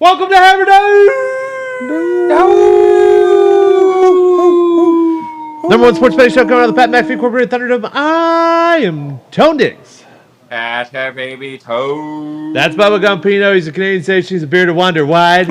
Welcome to Hammer Dahn! Number one sports betting show coming out of the Pat McAfee Incorporated Thunderdome. I am Tone Diggs. At her baby toe. That's Bubba Gumpino. He's a Canadian station. He's a bearded wonder. Wide.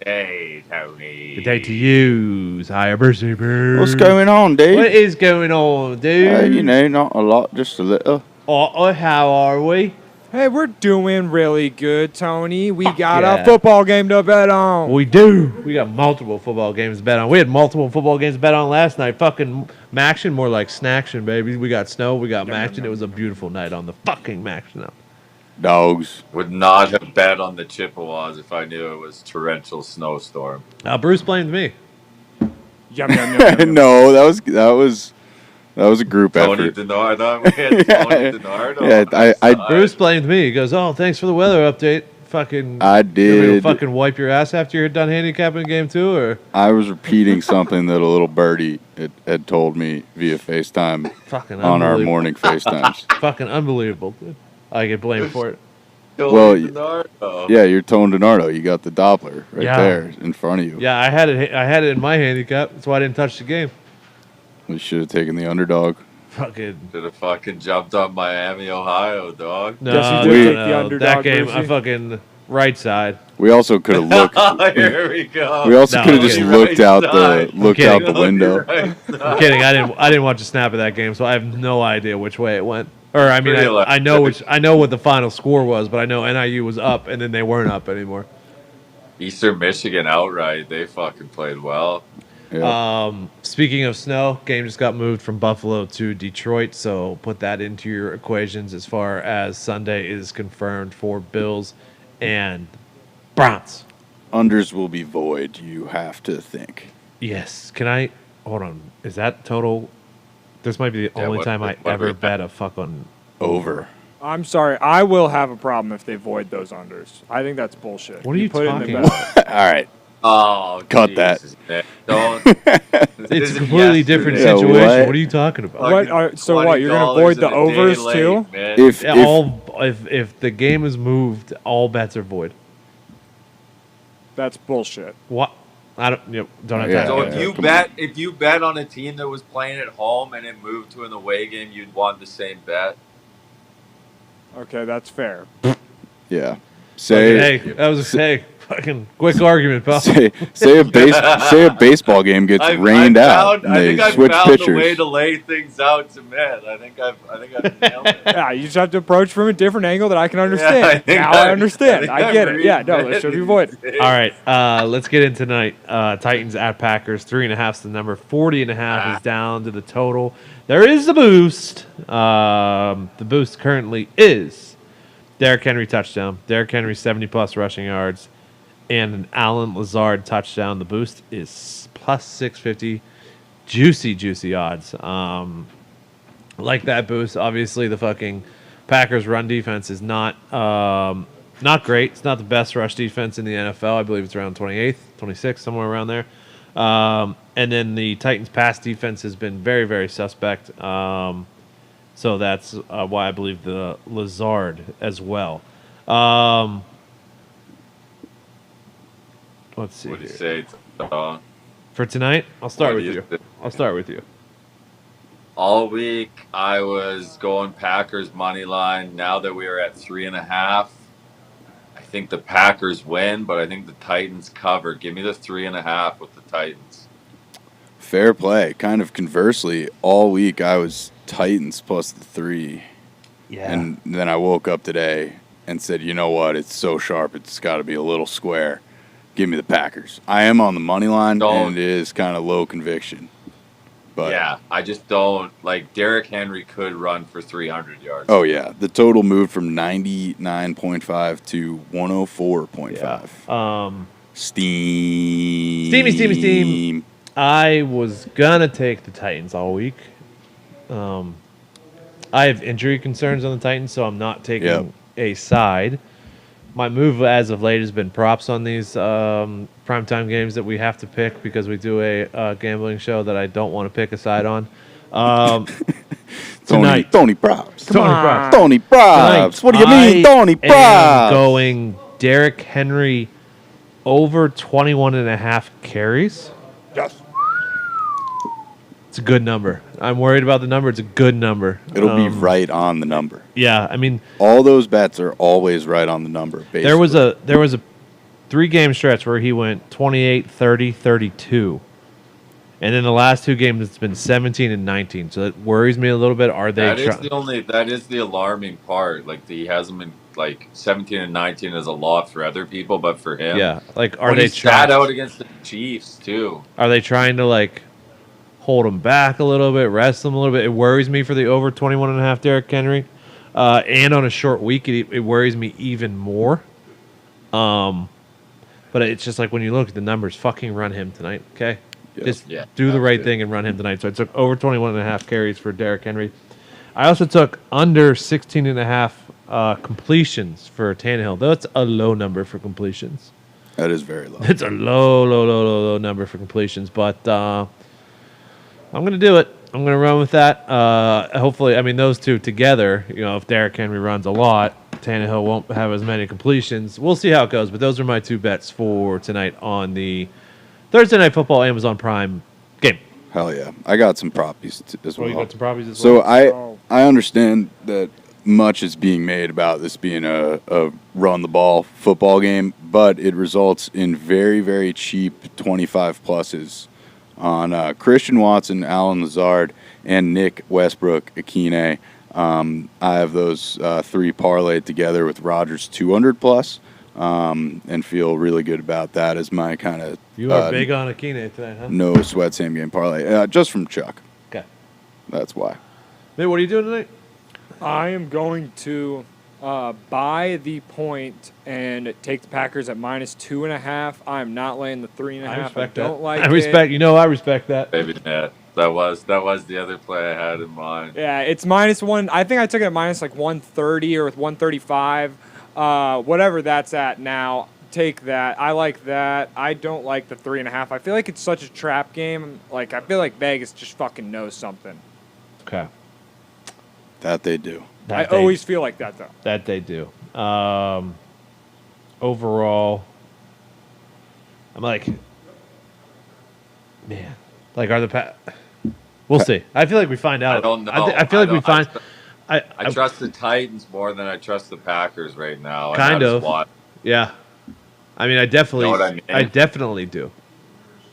Hey, Tony. Good day to you. Hi, birthday bird. What's going on, dude? What is going on, dude? Not a lot, just a little. How are we? Hey, we're doing really good, Tony. We got yeah. a football game to bet on. We do. We got multiple football games to bet on. We had multiple football games to bet on last night. Fucking Maction, more like Snaction, baby. We got snow. We got Maction. It was a beautiful night on the fucking Maction. Dogs. Would not have bet on the Chippewas if I knew it was torrential snowstorm. Bruce blamed me. Yum, yum, yum, yum. No, that was a group Tony effort. DiNardo. We had Tony DiNardo. Yeah, Bruce blamed me. He goes, "Oh, thanks for the weather update." Fucking. I You want me to did. fucking wipe your ass after you're done handicapping game 2, or I was repeating something that a little birdie had told me via FaceTime fucking on our unbelievable. morning FaceTimes. Fucking unbelievable. Dude. I get blamed for it. Tony Well, DiNardo. Yeah, you're Tone DiNardo. You got the Doppler right Yeah. there in front of you. Yeah, I had it in my handicap. That's why I didn't touch the game. We should have taken the underdog. Fucking. Should have fucking jumped on Miami, Ohio, dog. No, Guess you did take the underdog, that game, I Brucey. fucking right side. We also could have looked. Here we go. We also No, could have just okay. looked out the Right the window. I'm kidding. I didn't watch a snap of that game, so I have no idea which way it went. Or I mean, Pretty I know what the final score was, but I know NIU was up, and then they weren't up anymore. Eastern Michigan outright. They fucking played well. Yeah. Speaking of snow, game just got moved from Buffalo to Detroit, so put that into your equations as far as Sunday is confirmed for Bills and Browns. Unders will be void, you have to think. Yes. Can I hold on? Is that total? This might be the Yeah, only what- time I what ever we- bet a fucking Over. I'm sorry. I will have a problem if they void those unders. I think that's bullshit. What are you put it in talking the about? bet. All right. Oh, Cut that. Jesus, man. Don't. It's a completely different Yeah, situation. what? What are you talking about? So what, you're gonna void the overs too? If If the game is moved, all bets are void. That's bullshit. What? I don't. Don't have Yeah. time. So to if do you that. bet on a team that was playing at home and it moved to an away game, you'd want the same bet. Okay, that's fair. yeah, say Hey, that was a fucking quick argument, pal. say a baseball game gets rained out and they switch I've found a way pitchers. to lay things out to men. I think I've nailed it. Yeah, you just have to approach from a different angle that I can understand. I think now I- I understand. I think I get I've it. Yeah, no, read it should be it. voided. All right, let's get in tonight. Titans at Packers, 3.5 is the number. 40.5 is down to the total. There is a boost. The boost currently is Derrick Henry touchdown. Derrick Henry 70+ rushing yards, and an Allen Lazard touchdown. The boost is plus 650. Juicy odds. Like that boost. Obviously, the fucking Packers' run defense is not great. It's not the best rush defense in the NFL. I believe it's around 28th, 26th, somewhere around there. And then the Titans' pass defense has been very, very suspect. So that's why I believe the Lazard as well. Let's see. What do you here. say? Dog? For tonight, I'll start What with do you you. think? I'll start with you. All week I was going Packers money line. Now that we are at 3.5, I think the Packers win, but I think the Titans cover. Give me the 3.5 with the Titans. Fair play. Kind of conversely, all week I was Titans plus the 3. Yeah. And then I woke up today and said, you know what? It's so sharp. It's got to be a little square. Give me the Packers. I am on the money line, and it is kind of low conviction. But Yeah, I just don't like Derrick Henry could run for 300 yards. Oh, yeah. The total moved from 99.5 to 104.5. Yeah. Steam. I was gonna take the Titans all week. I have injury concerns on the Titans, so I'm not taking a side. My move as of late has been props on these primetime games that we have to pick because we do a gambling show that I don't want to pick a side on. Tonight. Tony props. Tony props. Tony props. Tonight, What do you mean, Tony I am props? going Derrick Henry over 21.5 carries. Yes. It's a good number. I'm worried about the number. It's a good number. It'll be right on the number. Yeah, I mean, All those bets are always right on the number. Basically. there was a 3-game stretch where he went 28, 30, 32. And in the last 2 games, it's been 17 and 19. So that worries me a little bit. Are they? That is the alarming part. Like he hasn't been like 17 and 19 is a lot for other people, but for him, Yeah. Like, are when they he sat out against the Chiefs too? Are they trying to like hold him back a little bit, rest him a little bit? It worries me for the over 21.5 Derrick Henry, and on a short week, it worries me even more. But it's just like when you look at the numbers, fucking run him tonight, okay? Yeah. Just Yeah, do the right absolutely. thing and run him tonight. So I took over 21.5 carries for Derrick Henry. I also took under 16.5 completions for Tannehill. That's a low number for completions. That is very low. It's a low number for completions, but I'm going to do it. I'm going to run with that. Hopefully, I mean, those two together, if Derrick Henry runs a lot, Tannehill won't have as many completions. We'll see how it goes, but those are my 2 bets for tonight on the Thursday Night Football Amazon Prime game. Hell yeah. I got some propies as well. You got some properties as So well? I understand that much is being made about this being a run the ball football game, but it results in very, very cheap 25 pluses on Christian Watson, Alan Lazard, and Nick Westbrook-Akine. I have those 3 parlayed together with Rodgers 200 plus, and feel really good about that as my kind of You are big on Akine tonight, huh? no sweat same game parlay, just from Chuck. Okay. That's why. Hey, what are you doing tonight? I am going to buy the point and take the Packers at -2.5. I'm not laying the 3.5. I respect don't that. like I respect. I respect that. Maybe not. That was the other play I had in mind. Yeah, it's -1. I think I took it at minus like 130 or with 135. Whatever that's at now, take that. I like that. I don't like the 3.5. I feel like it's such a trap game. Like I feel like Vegas just fucking knows something. Okay. That they do. I always feel like that though. That they do. Overall, I'm like, man, like are the We'll see. I feel like we find out. I don't know. I feel like we find. I trust the Titans more than I trust the Packers right now. Kind and that is of. why. Yeah. I mean, I definitely. You know what I mean? I definitely do.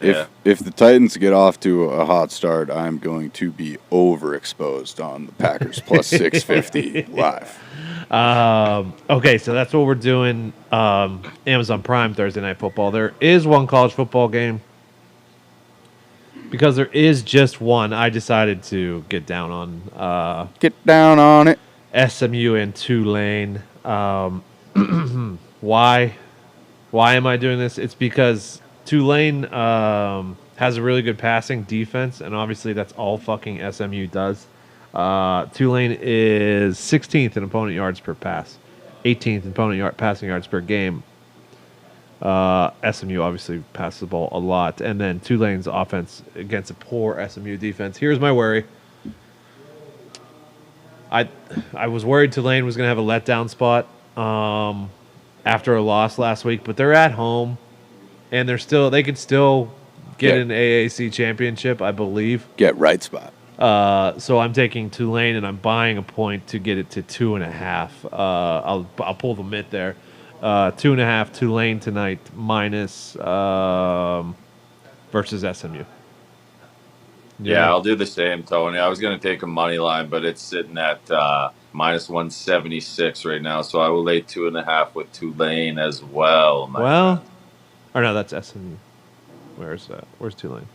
Yeah. If the Titans get off to a hot start, I'm going to be overexposed on the Packers plus 650 live. Okay, so that's what we're doing. Amazon Prime Thursday Night Football. There is one college football game. Because there is just one, I decided to get down on Get down on it. SMU and Tulane. Why? Why am I doing this? It's because Tulane has a really good passing defense, and obviously that's all fucking SMU does. Tulane is 16th in opponent yards per pass, 18th in opponent passing yards per game. SMU obviously passes the ball a lot, and then Tulane's offense against a poor SMU defense. Here's my worry. I was worried Tulane was going to have a letdown spot after a loss last week, but they're at home, and they could still get an AAC championship, I believe. Get right spot. So I'm taking Tulane, and I'm buying a point to get it to 2.5. I'll pull the mitt there. 2.5 Tulane tonight minus versus SMU. Yeah, I'll do the same, Tony. I was going to take a money line, but it's sitting at minus 176 right now, so I will lay 2.5 with Tulane as well. Or no, that's SMU. Where's Tulane?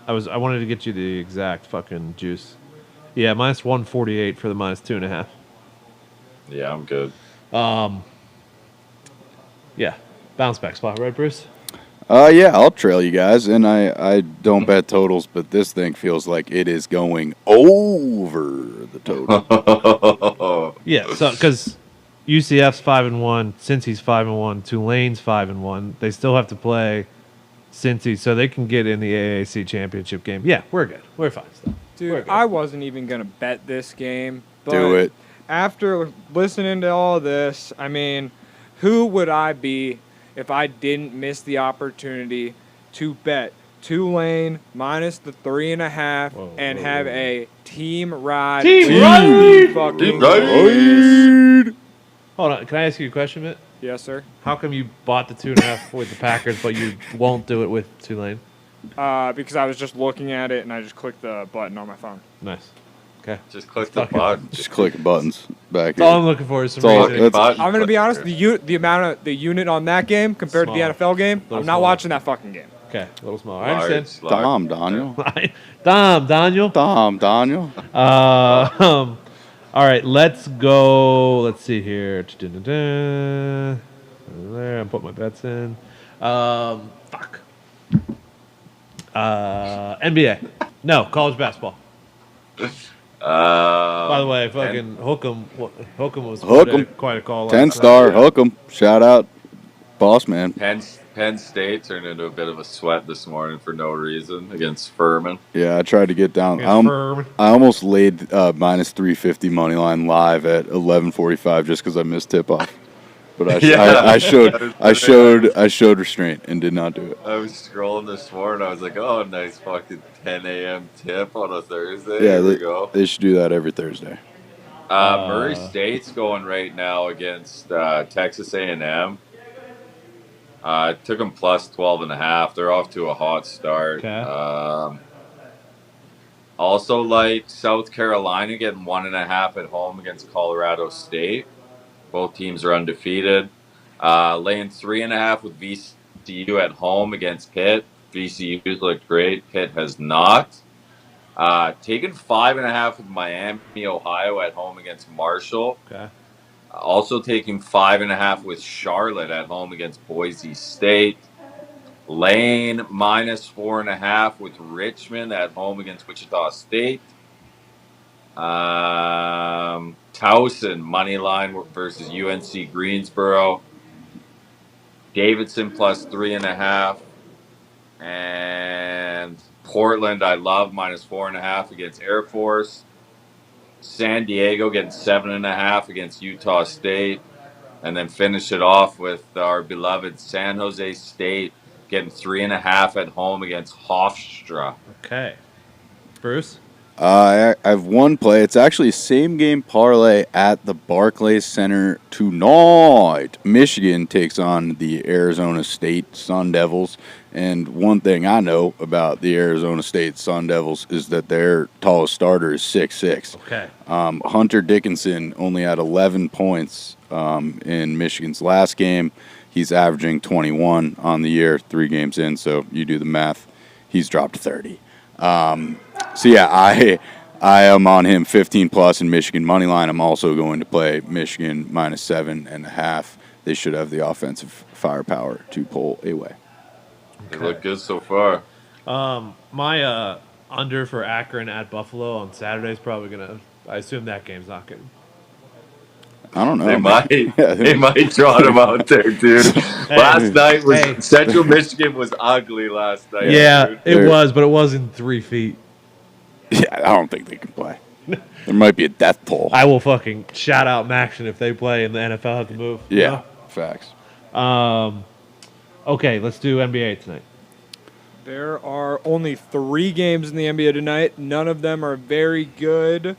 I wanted to get you the exact fucking juice. Yeah, minus 148 for the minus 2.5. Yeah, I'm good. Yeah, bounce back spot, right, Bruce? Yeah, I'll trail you guys, and I don't bet totals, but this thing feels like it is going over the total. Yeah, so because UCF's 5-1, Cincy's 5-1, Tulane's 5-1, they still have to play Cincy, so they can get in the AAC championship game. Yeah, we're good. We're fine still. Dude, I wasn't even going to bet this game. But Do it. After listening to all this, I mean, who would I be if I didn't miss the opportunity to bet Tulane minus the 3.5 and have a team ride. Team with ride! the fucking Team ride! boys. Hold on. Can I ask you a question, Mitt? Yes, sir. How come you bought the 2.5 with the Packers, but you won't do it with Tulane? Because I was just looking at it and I just clicked the button on my phone. Nice. Okay. Just click the Fuck it. button. Just clicking buttons back That's all I'm here. looking for is some That's all- reasoning. that's- I'm gonna be honest. The amount of the unit on that game compared to Small. the NFL game, Little I'm not small. watching that fucking game. Okay, a little small. I understand. Large. Dom, Daniel. Daniel. Dom, Daniel. All right, let's go. Let's see here. There, I put my bets in. Fuck. NBA. No, college basketball. By the way, fucking Hookem was Hook 'em. quite a call. 10-star, yeah. hook 'em. Shout out, boss man. Penn State turned into a bit of a sweat this morning for no reason against Furman. Yeah, I tried to get down. Firm. I almost laid minus 350 money line live at 11:45 just because I missed tip off. But I showed restraint and did not do it. I was scrolling this morning. I was like, "Oh, nice fucking 10 a.m. tip on a Thursday." Yeah, Here we go. they should do that every Thursday. Murray State's going right now against Texas A&M. Took them plus 12.5. They're off to a hot start. Okay. Also, like South Carolina getting 1.5 at home against Colorado State. Both teams are undefeated. Laying 3.5 with VCU at home against Pitt. VCU's looked great. Pitt has not. Taking 5.5 with Miami, Ohio at home against Marshall. Okay. Also taking 5.5 with Charlotte at home against Boise State. Laying minus 4.5 with Richmond at home against Wichita State. Towson money line versus UNC Greensboro. Davidson plus 3.5. And Portland, I love minus 4.5 against Air Force. San Diego getting 7.5 against Utah State. And then finish it off with our beloved San Jose State getting 3.5 at home against Hofstra. Okay. Bruce? I have one play. It's actually same game parlay at the Barclays Center tonight. Michigan takes on the Arizona State Sun Devils. And one thing I know about the Arizona State Sun Devils is that their tallest starter is 6'6". Okay. Hunter Dickinson only had 11 points in Michigan's last game. He's averaging 21 on the year, 3 games in. So you do the math. He's dropped 30. So yeah, I am on him 15 plus in Michigan money line. I'm also going to play Michigan minus 7.5. They should have the offensive firepower to pull away. They look good so far. My under for Akron at Buffalo on Saturday is probably gonna. I assume that game's not good. I don't know. They man. might, Yeah, they might draw them out there, dude. Last night was Central Michigan was ugly. Last night, Yeah, dude. it was, but it wasn't 3 feet. Yeah, I don't think they can play. There might be a death toll. I will fucking shout out Maction if they play and the NFL have to move. you Yeah, facts. know? Okay, let's do NBA tonight. There are only 3 games in the NBA tonight. None of them are very good,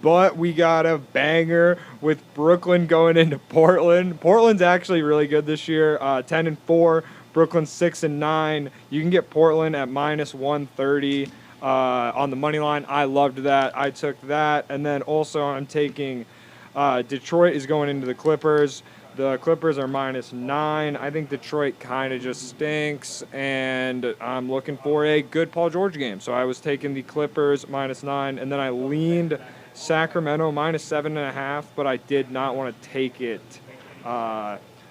but we got a banger with Brooklyn going into Portland. Portland's actually really good this year, 10-4. Brooklyn 6-9. You can get Portland at minus 130 on the money line. I loved that. I took that, and then also I'm taking Detroit is going into the Clippers. The Clippers are minus 9. I think Detroit kind of just stinks, and I'm looking for a good Paul George game. So I was taking the Clippers minus 9, and then I leaned Sacramento minus 7.5, but I did not want to take it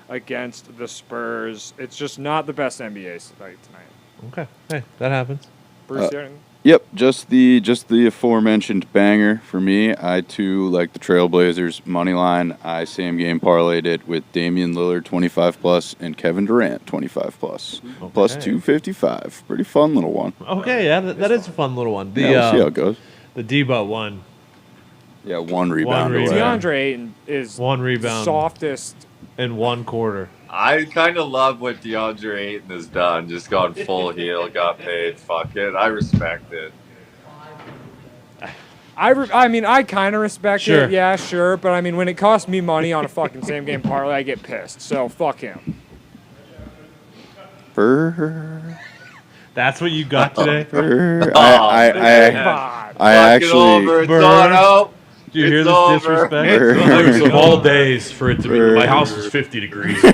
against the Spurs. It's just not the best NBA night tonight. Okay, hey, that happens. Bruce, you have anything? Yep, just the aforementioned banger for me. I too like the Trailblazers money line. I same game parlayed it with Damian Lillard 25 plus and Kevin Durant 25 plus. Plus 255. Pretty fun little one. Okay, yeah, that is a fun little one. The Yeah, we'll see how it goes. the Debo one. Yeah, one rebound rebound. away. DeAndre Ayton is One rebound. softest in one quarter. I kind of love what DeAndre Ayton has done. Just gone full heel, got paid. Fuck it. I respect it. I mean, I kind of respect Sure. it. Yeah, sure. But, I mean, when it costs me money on a fucking same-game parlay, I get pissed. So, fuck him. Brr, That's what you got today? brr. Oh, I God. I Fuck it over. actually. It's Burn. on out. Do you hear It's this over. disrespect? Brr. Of all days for it to be, Burr. my house is 50 degrees. Of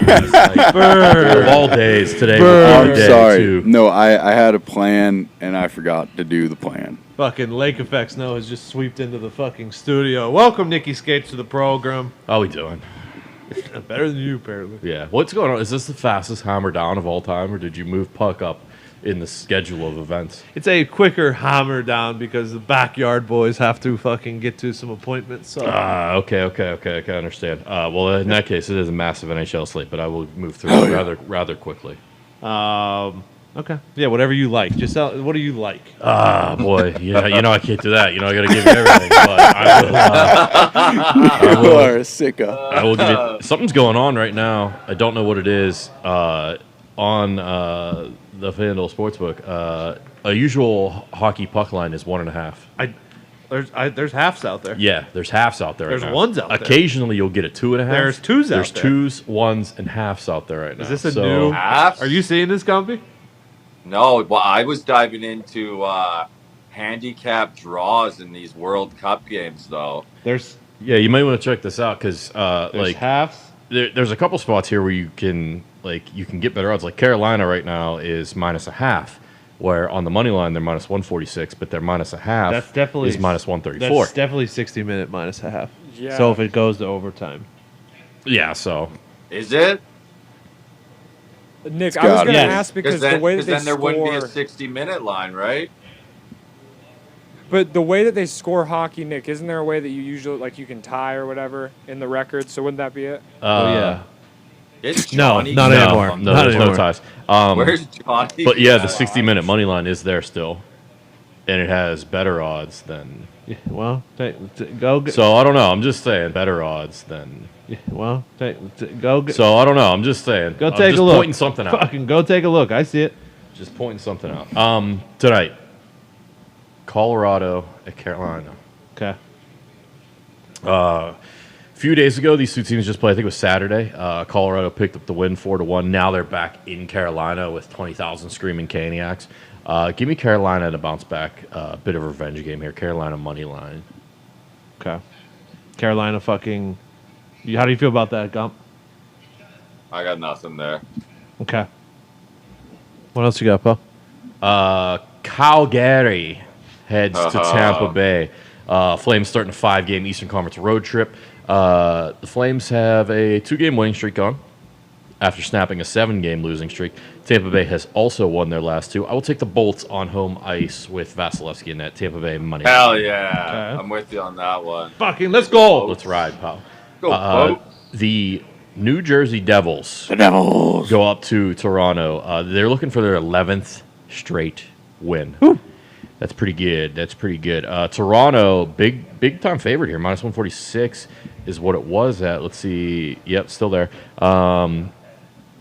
Burr. all days, today Burr. was a I'm day sorry. too. No, I had a plan and I forgot to do the plan. Fucking Lake Effects Snow has just sweeped into the fucking studio. Welcome, Nikki Skates, to the program. How we doing? Better than you, apparently. Yeah. What's going on? Is this the fastest Hammer Dahn of all time, or did you move Puck up in the schedule of events? It's a quicker Hammer Down because the backyard boys have to fucking get to some appointments. So Okay, I understand. Well, in that case, it is a massive NHL slate, but I will move through it rather quickly. okay, yeah, whatever you like. Just what do you like? Boy, yeah, I can't do that. I got to give you everything, but I You are a sicko. I will give you. Something's going on right now. I don't know what it is. On the FanDuel Sportsbook, a usual hockey puck line is 1.5. There's halves out there. Yeah, there's halves out there. There's right now. ones out there. Occasionally, you'll get a 2.5. There's twos out There's there. twos, ones, and halves out there right now. Is this a So- new? Halves? Are you seeing this, Gumpy? No, well, I was diving into handicap draws in these World Cup games, though. There's Yeah, you might want to check this out because like halves. there's a couple spots here where you can get better odds. Like Carolina right now is -0.5, where on the money line they're -146, but their -0.5 That's definitely is -134. That's definitely 60-minute minus a half. Yeah. So if it goes to overtime, Yeah, so Is it? Nick, It's I was got going it. to Yes. ask because then, the way that 'cause they then there wouldn't be a score... 60-minute line, right? But the way that they score hockey, Nick, isn't there a way that you usually, like, you can tie or whatever in the record? So wouldn't that be it? oh yeah. It's No, Johnny not no, anymore. Come. no, Not there's anymore. no ties. Where's Johnny? But yeah, the at? 60-minute money line is there still, and it has better odds than. Yeah, well, go. So I don't know. I'm just saying better odds than. Yeah, well, go. So I don't know. I'm just saying. Go I'm take just a look. Pointing something out. Fucking go take a look. I see it. Just pointing something out. Tonight, Colorado at Carolina. Okay. A few days ago, these two teams just played. I think it was Saturday. Colorado picked up the win 4-1. Now they're back in Carolina with 20,000 screaming Caniacs. Give me Carolina to bounce back. A bit of a revenge game here. Carolina money line. Okay. Carolina fucking. How do you feel about that, Gump? I got nothing there. Okay. What else you got, Paul? Calgary heads to Uh-huh. Tampa Bay. Flames starting a 5-game Eastern Conference road trip. The Flames have a 2-game winning streak on after snapping a 7-game losing streak. Tampa Bay has also won their last 2. I will take the Bolts on home ice with Vasilevsky in that Tampa Bay money. Hell yeah. Okay. I'm with you on that one. Fucking let's go. Let's ride, pal. Go, Boat. The New Jersey Devils The Devils. go up to Toronto. They're looking for their 11th straight win. That's pretty good. Toronto, big time favorite here. -146 is what it was at. Let's see. Yep, still there.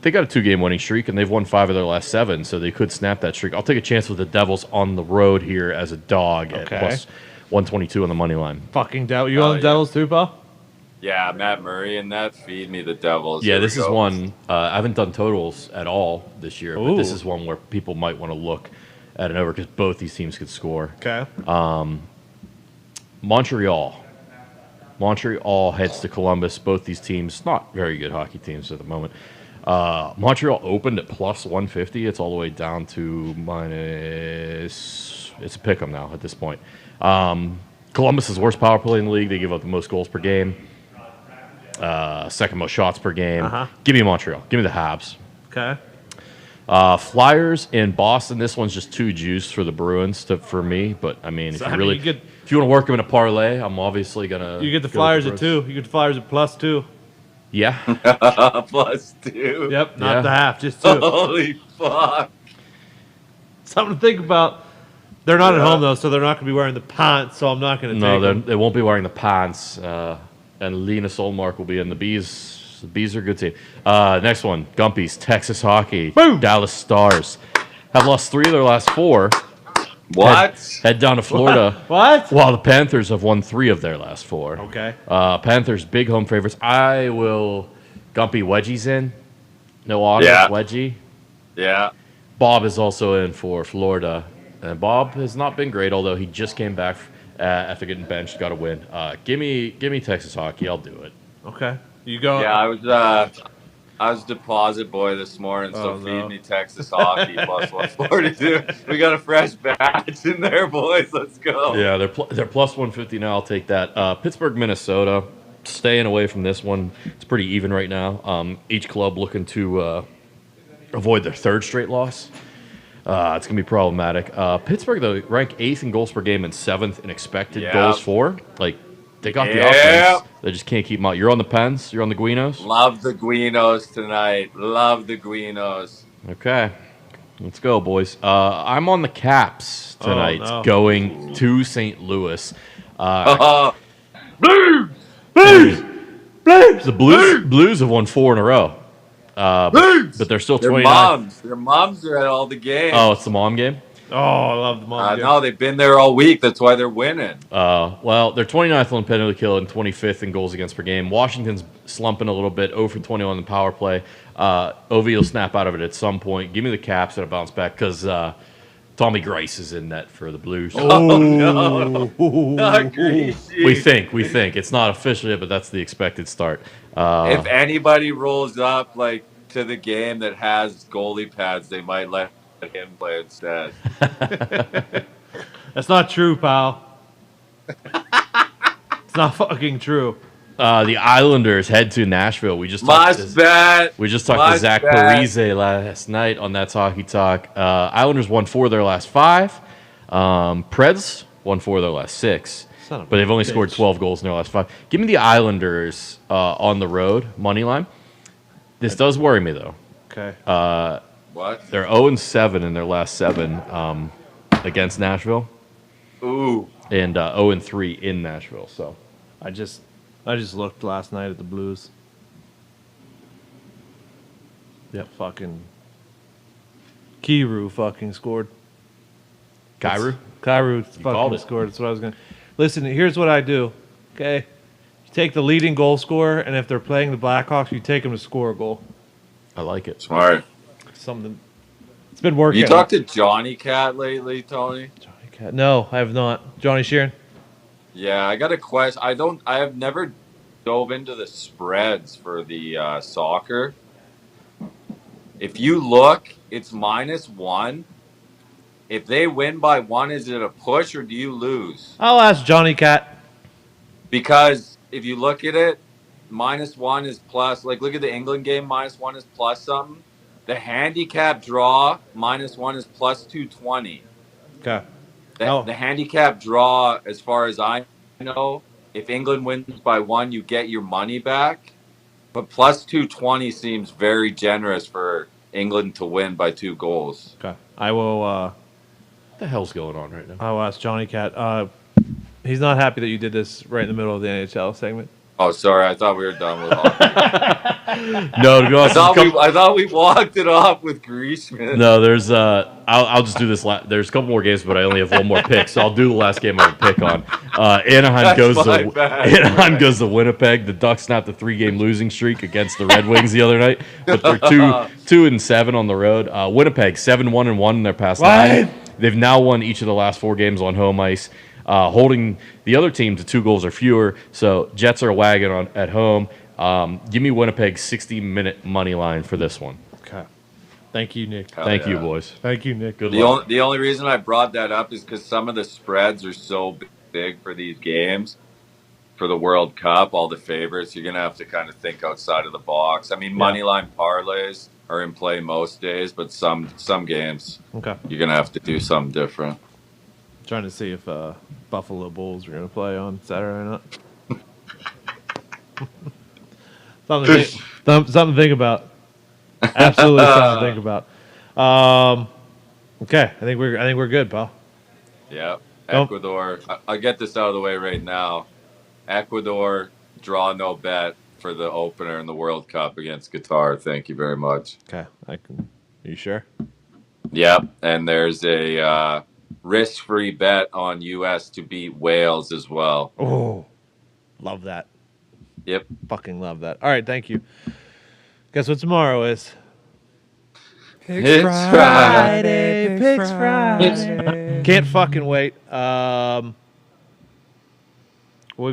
They got a 2-game winning streak, and they've won 5 of their last 7, so they could snap that streak. I'll take a chance with the Devils on the road here as a dog Okay. at +122 on the money line. Fucking Devil. You on the yeah. Devils too, Paul? Yeah, Matt Murray and that. Feed me the Devils. Yeah, Here this we is go. one. I haven't done totals at all this year, but this Ooh. is one where people might want to look at an over because both these teams could score. Okay. Montreal heads to Columbus. Both these teams, not very good hockey teams at the moment. Montreal opened at +150. It's all the way down to minus. It's a pick 'em now at this point. Columbus is the worst power play in the league. They give up the most goals per game, second most shots per game. Uh-huh. Give me Montreal. Give me the Habs. Okay. Flyers in Boston. This one's just too juiced for the Bruins for me. But I mean, if So, you I mean, really, you get- if you want to work them in a parlay, I'm obviously gonna. You get the go with Flyers at Bruins. 2. You get the Flyers at +2. Yeah, +2. Yep, not Yeah. the half, just 2. Holy fuck. Something to think about. They're not at Yeah. home though, so they're not going to be wearing the pants. So I'm not going to no, take them. they won't be wearing the pants. And Linus Olmark will be in the Bees The Bees are a good team. Next one, Gumpies, Texas Hockey, Boom. Dallas Stars have lost 3 of their last 4. What? Head down to Florida. What? While the Panthers have won 3 of their last 4. Okay. Panthers, big home favorites. I will Gumpy Wedgies in. No auto, Yeah. Wedgie. Yeah. Bob is also in for Florida. And Bob has not been great, although he just came back after getting benched, got a win. Give me Texas Hockey. I'll do it. Okay. You go. Yeah, I was deposit boy this morning, so Oh, feed no. me Texas Hockey plus 142. We got a fresh batch in there, boys. Let's go. Yeah, they're plus 150 now. I'll take that. Pittsburgh, Minnesota. Staying away from this one. It's pretty even right now. Each club looking to avoid their 3rd straight loss. It's going to be problematic. Pittsburgh, though, rank 8th in goals per game and 7th in expected Yeah. goals for. Like, they got the Yeah. offense. They just can't keep them out. You're on the Pens. You're on the Guinos. Love the Guinos tonight. Love the Guinos. Okay. Let's go, boys. I'm on the Caps tonight, no. going to St. Louis. Blues! The Blues have won 4 in a row. But they're still Their 29. moms are at all the games. Oh, it's the mom game? Oh, I love the mom. No, they've been there all week. That's why they're winning. Well, they're 29th on penalty kill and 25th in goals against per game. Washington's slumping a little bit, 0 for 21 on the power play. OV will snap out of it at some point. Give me the Caps at a bounce back because Tommy Grice is in net for the Blues. Oh, no. Not greasy. We think. It's not official yet, but that's the expected start. If anybody rolls up like to the game that has goalie pads, they might let him play instead. That's not true, pal. It's not fucking true. The Islanders head to Nashville. We just talked Must bet. to Zach bet. Parise last night on That's Hockey Talk. Islanders won 4 of their last 5. Preds won 4 of their last 6. Son of a But they've only bitch. scored 12 goals in their last 5. Give me the Islanders on the road, money line. This does worry me, though. Okay. What? They're 0-7 in their last 7 against Nashville, Ooh. and 0-3 in Nashville. So I just looked last night at the Blues. Yep. Fucking Kiru fucking scored. Kairu, Kairu called fucking it. scored. That's what I was gonna. Listen, here's what I do. Okay, you take the leading goal scorer, and if they're playing the Blackhawks, you take them to score a goal. I like it. Smart. Something. It's been working. You talked to Johnny Cat lately, Tony? Johnny Cat. No, I have not. Johnny Sheeran. Yeah, I got a question. I have never dove into the spreads for the soccer. If you look, it's -1. If they win by 1, is it a push or do you lose? I'll ask Johnny Cat. Because if you look at it, -1 is plus. Like, look at the England game, -1 is plus something. The handicap draw, -1 is plus 220. Okay. The handicap draw, as far as I know, if England wins by 1, you get your money back. But plus 220 seems very generous for England to win by 2 goals. Okay. I will. What the hell's going on right now? I will ask Johnny Cat. He's not happy that you did this right in the middle of the NHL segment. Oh, sorry. I thought we were done with hockey. No, to be honest, I thought we walked it off with Griezmann. no. There's I'll just do this. There's a couple more games, but I only have one more pick, so I'll do the last game I would pick on. Anaheim That's goes my to bad. Anaheim goes to Winnipeg. The Ducks snapped a 3-game losing streak against the Red Wings the other night, but they're 2-7 on the road. Winnipeg 7-1-1 in their past 9. They've now won each of the last 4 games on home ice, holding the other team to 2 goals or fewer. So Jets are a wagon at home. Give me Winnipeg's 60-minute money line for this one. Okay. Thank you, Nick. Hell Thank you, yeah. boys. Thank you, Nick. Good The luck. only reason I brought that up is because some of the spreads are so big for these games. For the World Cup, all the favorites, you're going to have to kind of think outside of the box. I mean, moneyline parlays are in play most days, but some games, Okay. you're going to have to do something different. Trying to see if Buffalo Bulls are going to play on Saturday or not. something to think about. Absolutely something to think about. Okay, I think we're good, pal. Yeah. Oh. Ecuador, I'll get this out of the way right now. Ecuador, draw no bet. for the opener in the World Cup against Qatar. Thank you very much. Okay, I can. Are you sure? Yep, and there's a risk-free bet on U.S. to beat Wales as well. Oh, love that. Yep. Fucking love that. All right, thank you. Guess what tomorrow is? It's Friday, Picks Friday. Can't fucking wait. We'll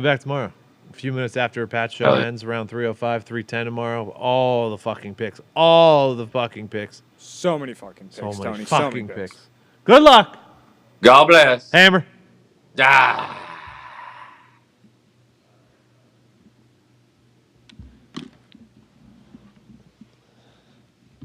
be back tomorrow. A few minutes after a patch show Hell yeah. ends, around 3:05, 3:10 tomorrow. All the fucking picks. All the fucking picks. So many fucking picks, So many Tony. fucking so many picks. Good luck, God bless. Hammer. Ah.